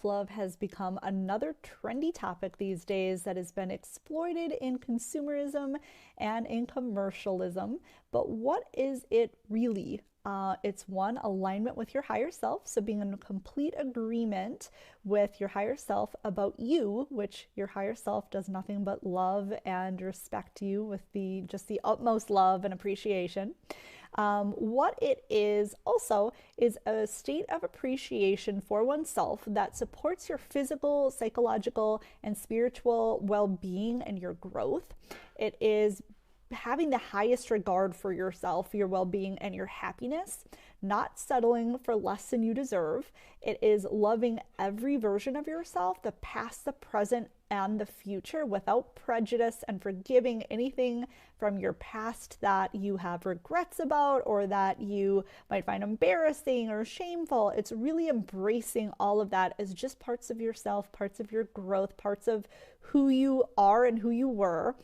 self-love has become another trendy topic these days that has been exploited in consumerism and in commercialism. But what is it really? It's one, alignment with your higher self. So being in complete agreement with your higher self about you, which your higher self does nothing but love and respect you with the utmost love and appreciation. What it is also is a state of appreciation for oneself that supports your physical, psychological, and spiritual well-being and your growth. It is having the highest regard for yourself, your well-being, and your happiness, not settling for less than you deserve. It is loving every version of yourself, the past, the present, and the future without prejudice, and forgiving anything from your past that you have regrets about or that you might find embarrassing or shameful. It's really embracing all of that as just parts of yourself, parts of your growth, parts of who you are and who you were.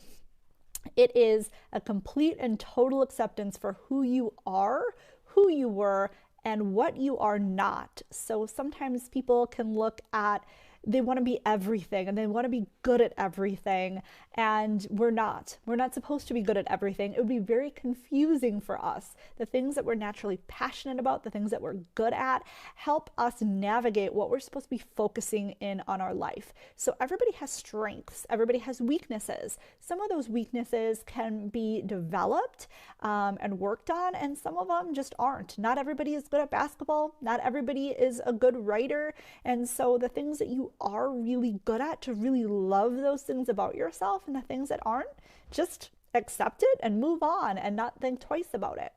It is a complete and total acceptance for who you are, who you were, and what you are not. So sometimes people can look at, they want to be everything and they want to be good at everything, and we're not. We're not supposed to be good at everything. It would be very confusing for us. The things that we're naturally passionate about, the things that we're good at, help us navigate what we're supposed to be focusing in on our life. So everybody has strengths, everybody has weaknesses. Some of those weaknesses can be developed and worked on, and some of them just aren't. Not everybody is good at basketball. Not everybody is a good writer. And so the things that you are really good at, to really love those things about yourself, and the things that aren't, just accept it and move on and not think twice about it.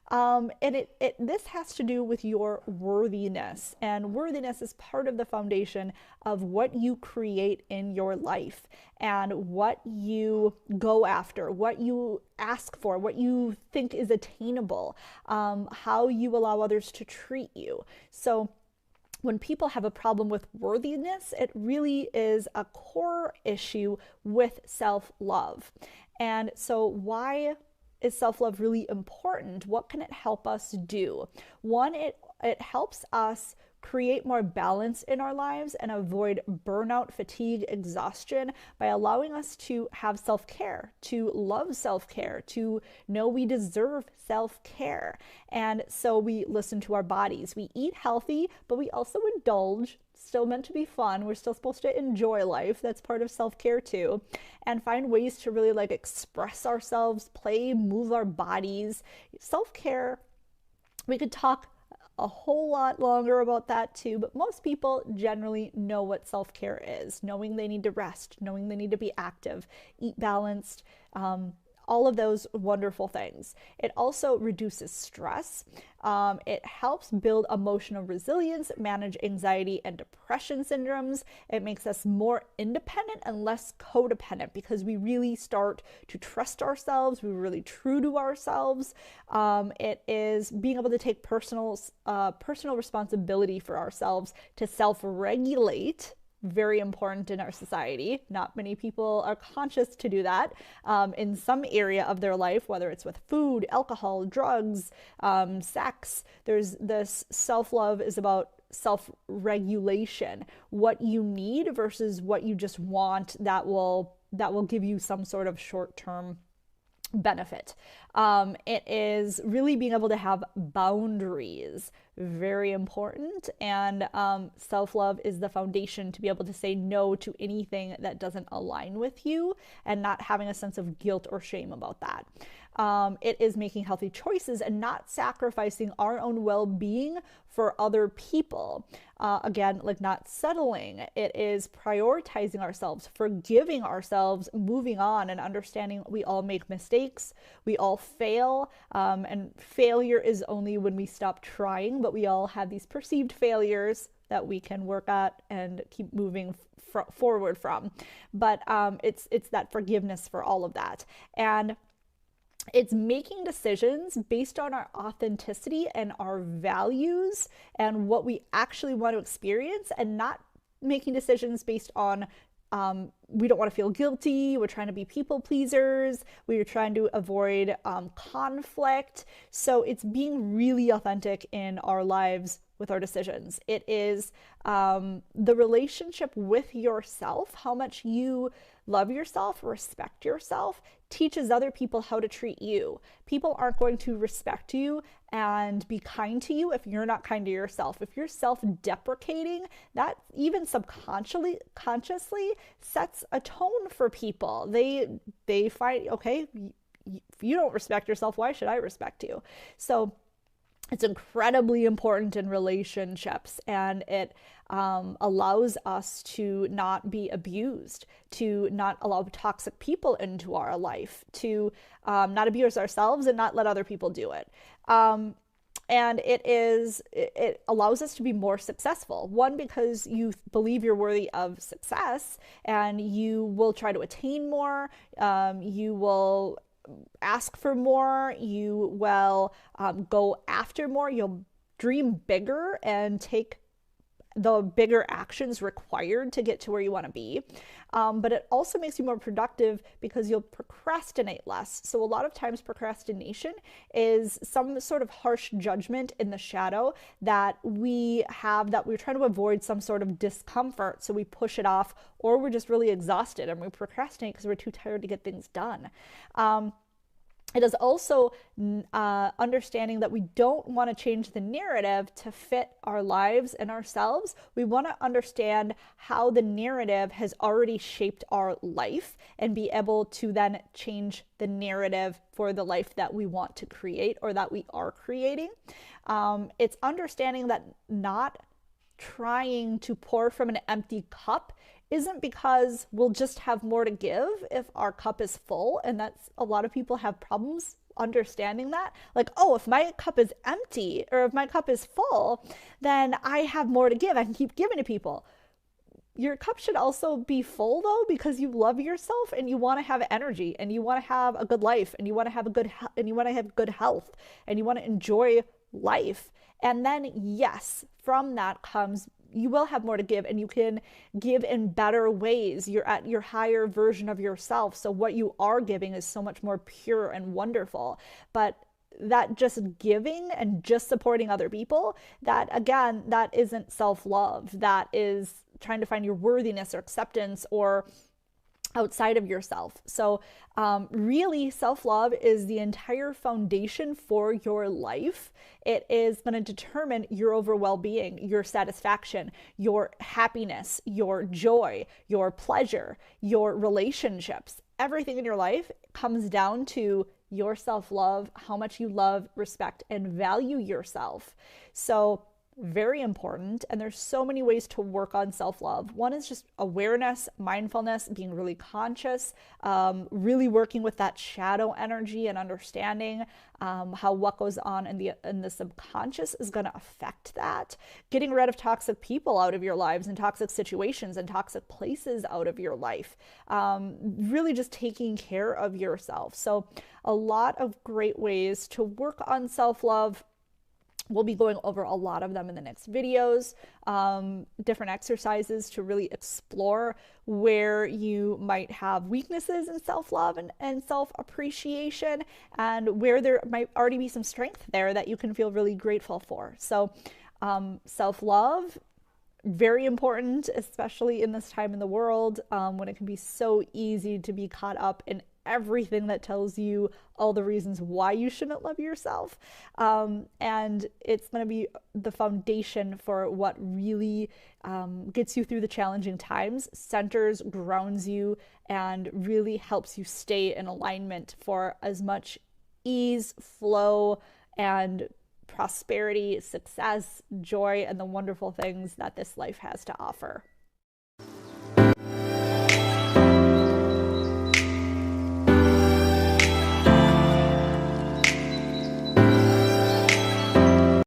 And this has to do with your worthiness, and worthiness is part of the foundation of what you create in your life and what you go after, what you ask for, what you think is attainable, how you allow others to treat you. So when people have a problem with worthiness, it really is a core issue with self-love. And so why is self-love really important? What can it help us do? One, it helps us create more balance in our lives and avoid burnout, fatigue, exhaustion by allowing us to have self-care, to love self-care, to know we deserve self-care. And so we listen to our bodies. We eat healthy, but we also indulge. Still meant to be fun. We're still supposed to enjoy life. That's part of self-care too. And find ways to really express ourselves, play, move our bodies. Self-care, we could talk a whole lot longer about that too, but most people generally know what self-care is, knowing they need to rest, knowing they need to be active, eat balanced, all of those wonderful things. It also reduces stress. It helps build emotional resilience, manage anxiety and depression syndromes. It makes us more independent and less codependent because we really start to trust ourselves. We're really true to ourselves. It is being able to take personal responsibility for ourselves, to self-regulate. Very important in our society. Not many people are conscious to do that in some area of their life, whether it's with food, alcohol, drugs, sex. There's this self-love is about self-regulation, what you need versus what you just want that will give you some sort of short-term benefit. It is really being able to have boundaries, very important, and self-love is the foundation to be able to say no to anything that doesn't align with you and not having a sense of guilt or shame about that. It is making healthy choices and not sacrificing our own well-being for other people. Again, not settling. It is prioritizing ourselves, forgiving ourselves, moving on, and understanding we all make mistakes. We all fail, and failure is only when we stop trying, but we all have these perceived failures that we can work at and keep moving forward from. But it's that forgiveness for all of that. And it's making decisions based on our authenticity and our values and what we actually want to experience, and not making decisions based on we don't want to feel guilty, we're trying to be people pleasers, we're trying to avoid conflict. So it's being really authentic in our lives with our decisions. It is the relationship with yourself, how much you love yourself, respect yourself, teaches other people how to treat you. People aren't going to respect you and be kind to you if you're not kind to yourself. If you're self-deprecating, that even consciously sets a tone for people. They find, okay, if you don't respect yourself, why should I respect you? So it's incredibly important in relationships, and it allows us to not be abused, to not allow toxic people into our life, to not abuse ourselves and not let other people do it. And it allows us to be more successful. One, because you believe you're worthy of success and you will try to attain more. You will ask for more, you will go after more, you'll dream bigger and take the bigger actions required to get to where you want to be. But it also makes you more productive because you'll procrastinate less. So a lot of times procrastination is some sort of harsh judgment in the shadow that we have, that we're trying to avoid some sort of discomfort. So we push it off, or we're just really exhausted and we procrastinate because we're too tired to get things done. It is also understanding that we don't want to change the narrative to fit our lives and ourselves. We want to understand how the narrative has already shaped our life and be able to then change the narrative for the life that we want to create or that we are creating. It's understanding that not trying to pour from an empty cup isn't because we'll just have more to give if our cup is full. And that's, a lot of people have problems understanding that. Like, oh, if my cup is empty or if my cup is full, then I have more to give. I can keep giving to people. Your cup should also be full though, because you love yourself and you want to have energy and you want to have a good life and you want to have good health and you want to enjoy life. And then yes, from that comes, you will have more to give, and you can give in better ways. You're at your higher version of yourself. So what you are giving is so much more pure and wonderful. But that just giving and just supporting other people, that again, that isn't self-love. That is trying to find your worthiness or acceptance or outside of yourself. So really, self-love is the entire foundation for your life. It is going to determine your overall well-being, your satisfaction, your happiness, your joy, your pleasure, your relationships. Everything in your life comes down to your self-love, how much you love, respect, and value yourself. So very important. And there's so many ways to work on self-love. One is just awareness, mindfulness, being really conscious, really working with that shadow energy and understanding how what goes on in the subconscious is going to affect that. Getting rid of toxic people out of your lives and toxic situations and toxic places out of your life. Really just taking care of yourself. So a lot of great ways to work on self-love. We'll be going over a lot of them in the next videos, different exercises to really explore where you might have weaknesses in self-love and self-appreciation, and where there might already be some strength there that you can feel really grateful for. So self-love, very important, especially in this time in the world, when it can be so easy to be caught up in everything that tells you all the reasons why you shouldn't love yourself. And it's going to be the foundation for what really gets you through the challenging times, centers, grounds you, and really helps you stay in alignment for as much ease, flow, and prosperity, success, joy, and the wonderful things that this life has to offer.